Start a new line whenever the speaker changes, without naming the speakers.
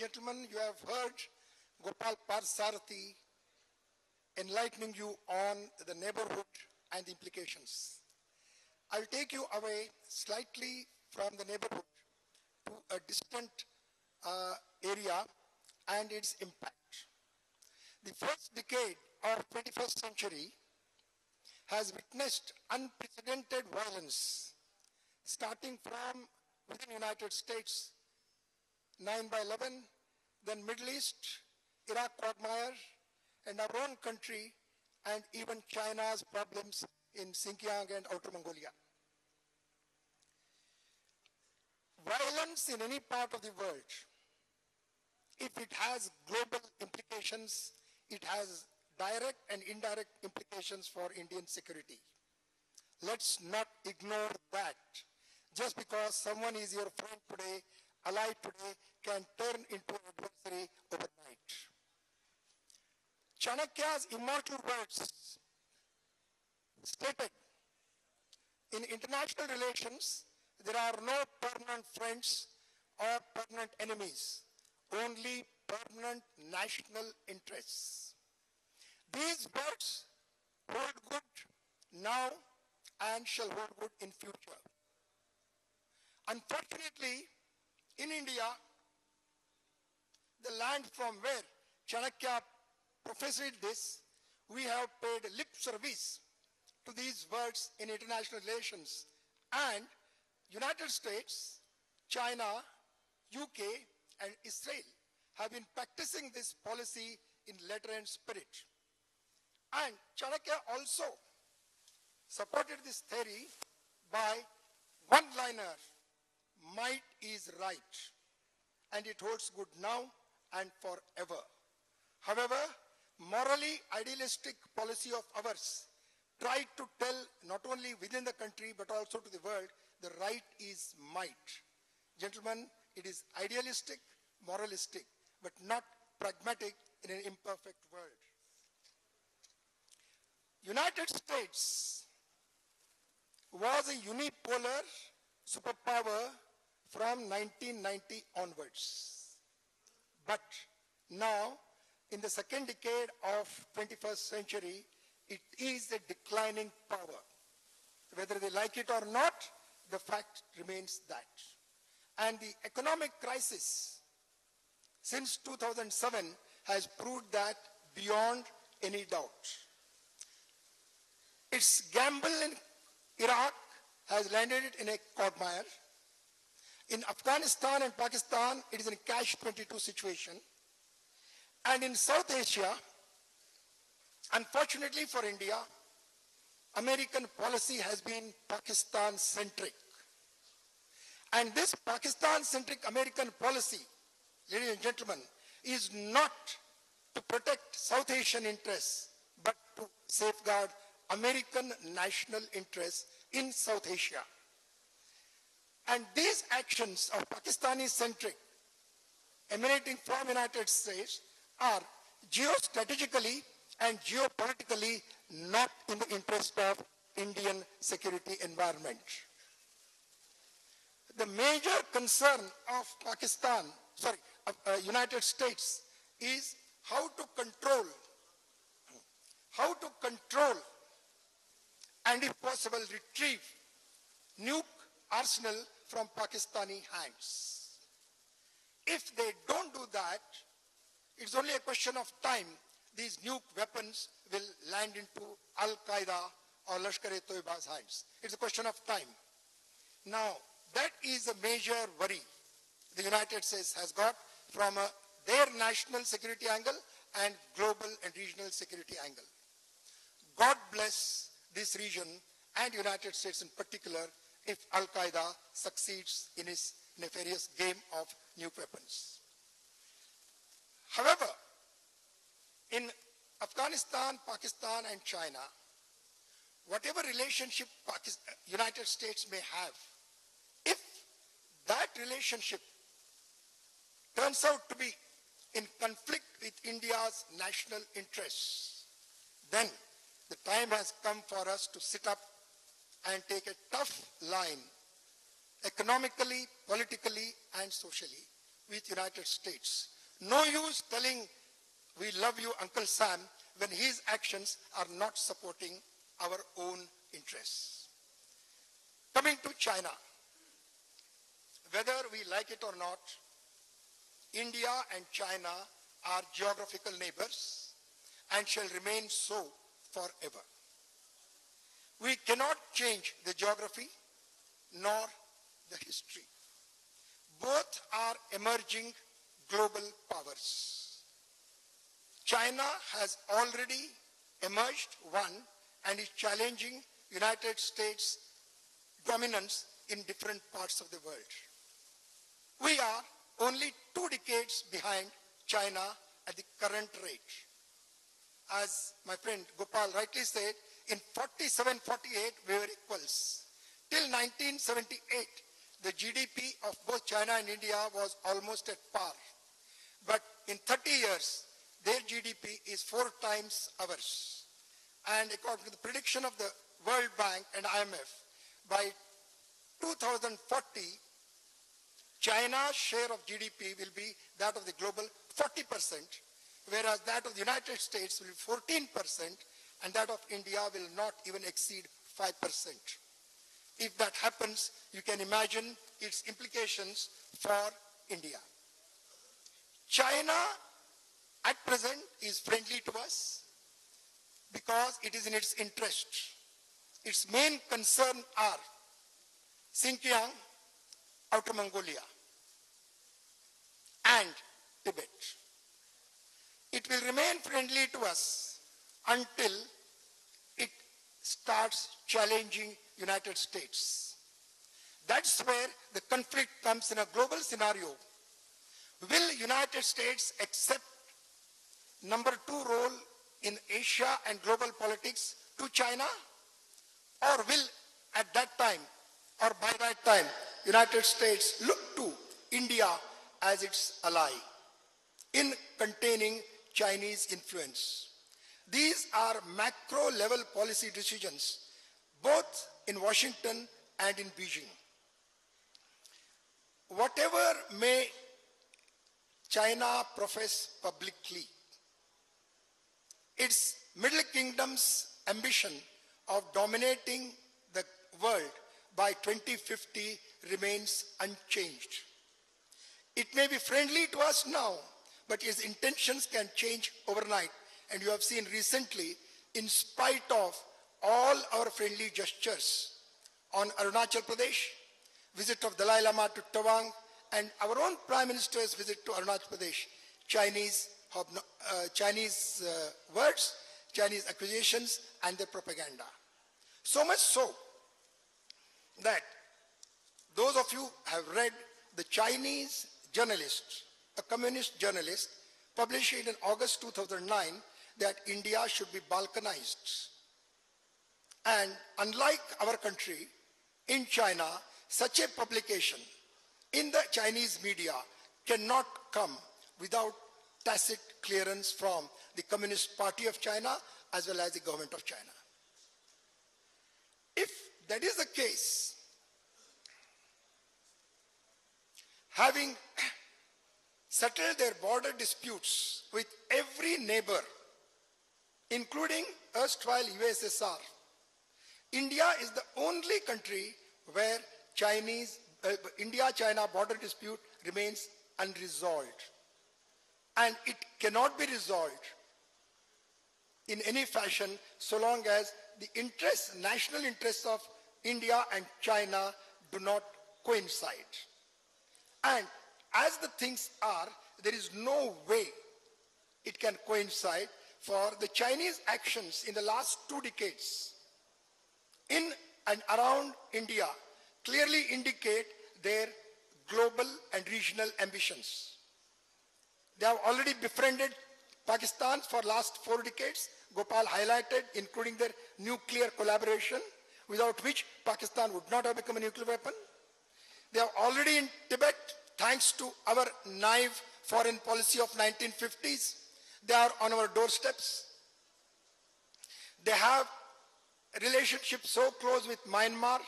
gentlemen, you have heard Gopal Parsarthi enlightening you on the neighborhood and the implications. I'll take you away slightly from the neighborhood to a distant area and its impact. The first decade of 21st century has witnessed unprecedented violence, starting from within the United States, 9/11, then Middle East, Iraq quagmire, and our own country, and even China's problems in Xinjiang and Outer Mongolia. Violence in any part of the world, if it has global implications, it has direct and indirect implications for Indian security. Let's not ignore that. Just because someone is your friend today, ally today, can turn into an adversary overnight. Chanakya's immortal words stated, in international relations, there are no permanent friends or permanent enemies, only permanent national interests. These words hold good now and shall hold good in future. Unfortunately, in India, the land from where Chanakya professed this, we have paid lip service to these words in international relations, and United States, China, UK, and Israel have been practicing this policy in letter and spirit. And Chanakya also supported this theory by one-liner, might is right, and it holds good now and forever. However, morally idealistic policy of ours tried to tell not only within the country but also to the world, the right is might. Gentlemen, it is idealistic, moralistic, but not pragmatic in an imperfect world. United States was a unipolar superpower from 1990 onwards. But now, in the second decade of 21st century, it is a declining power. Whether they like it or not, the fact remains that. And the economic crisis since 2007 has proved that beyond any doubt. Its gamble in Iraq has landed it in a quagmire. In Afghanistan and Pakistan, it is in a catch-22 situation. And in South Asia, unfortunately for India, American policy has been Pakistan-centric. And this Pakistan-centric American policy, ladies and gentlemen, is not to protect South Asian interests, but to safeguard American national interests in South Asia. And these actions of Pakistani-centric emanating from United States are geostrategically and geopolitically not in the interest of Indian security environment. The major concern of United States is how to control and if possible retrieve nuke arsenal from Pakistani hands. If they don't do that, it's only a question of time these nuke weapons will land into Al-Qaeda or Lashkar-e-Toiba's hands. It's a question of time. Now, that is a major worry the United States has got from their national security angle and global and regional security angle. God bless this region and United States in particular if Al-Qaeda succeeds in its nefarious game of nuke weapons. However, in Afghanistan, Pakistan, and China, whatever relationship United States may have, if that relationship turns out to be in conflict with India's national interests, then the time has come for us to sit up and take a tough line economically, politically, and socially with United States No use telling we love you, Uncle Sam, when his actions are not supporting our own interests. Coming to China, whether we like it or not, India and China are geographical neighbors and shall remain so forever. We cannot change the geography nor the history. Both are emerging global powers. China has already emerged one and is challenging United States dominance in different parts of the world. We are only 2 decades behind China at the current rate. As my friend Gopal rightly said, in 47-48 we were equals. Till 1978, the GDP of both China and India was almost at par. But in 30 years, their GDP is 4 times ours. And according to the prediction of the World Bank and IMF, by 2040, China's share of GDP will be that of the global 40%, whereas that of the United States will be 14%, and that of India will not even exceed 5%. If that happens, you can imagine its implications for India. China at present is friendly to us because it is in its interest. Its main concern are Xinjiang, Outer Mongolia, and Tibet. It will remain friendly to us until it starts challenging United States. That's where the conflict comes in a global scenario. Will United States accept number 2 role in Asia and global politics to China? Or will at that time, or by that time, United States look to India as its ally in containing Chinese influence? These are macro level policy decisions, both in Washington and in Beijing. Whatever may China profess publicly, its Middle Kingdom's ambition of dominating the world by 2050 remains unchanged. It may be friendly to us now, but its intentions can change overnight. And you have seen recently, in spite of all our friendly gestures on Arunachal Pradesh, visit of Dalai Lama to Tawang, and our own Prime Minister's visit to Arunachal Pradesh, Chinese words, Chinese accusations, and their propaganda. So much so that those of you have read the Chinese journalist, a communist journalist, published in August 2009 that India should be balkanized. And unlike our country, in China, such a publication in the Chinese media cannot come without tacit clearance from the Communist Party of China as well as the government of China. If that is the case, having settled their border disputes with every neighbor, including erstwhile USSR, India is the only country where India-China border dispute remains unresolved. And it cannot be resolved in any fashion so long as the interests, national interests of India and China do not coincide. And as the things are, there is no way it can coincide, for the Chinese actions in the last 2 decades in and around India clearly indicate their global and regional ambitions. They have already befriended Pakistan for last 4 decades. Gopal highlighted, including their nuclear collaboration, without which Pakistan would not have become a nuclear weapon. They are already in Tibet, thanks to our naive foreign policy of 1950s. They are on our doorsteps. They have a relationship so close with Myanmar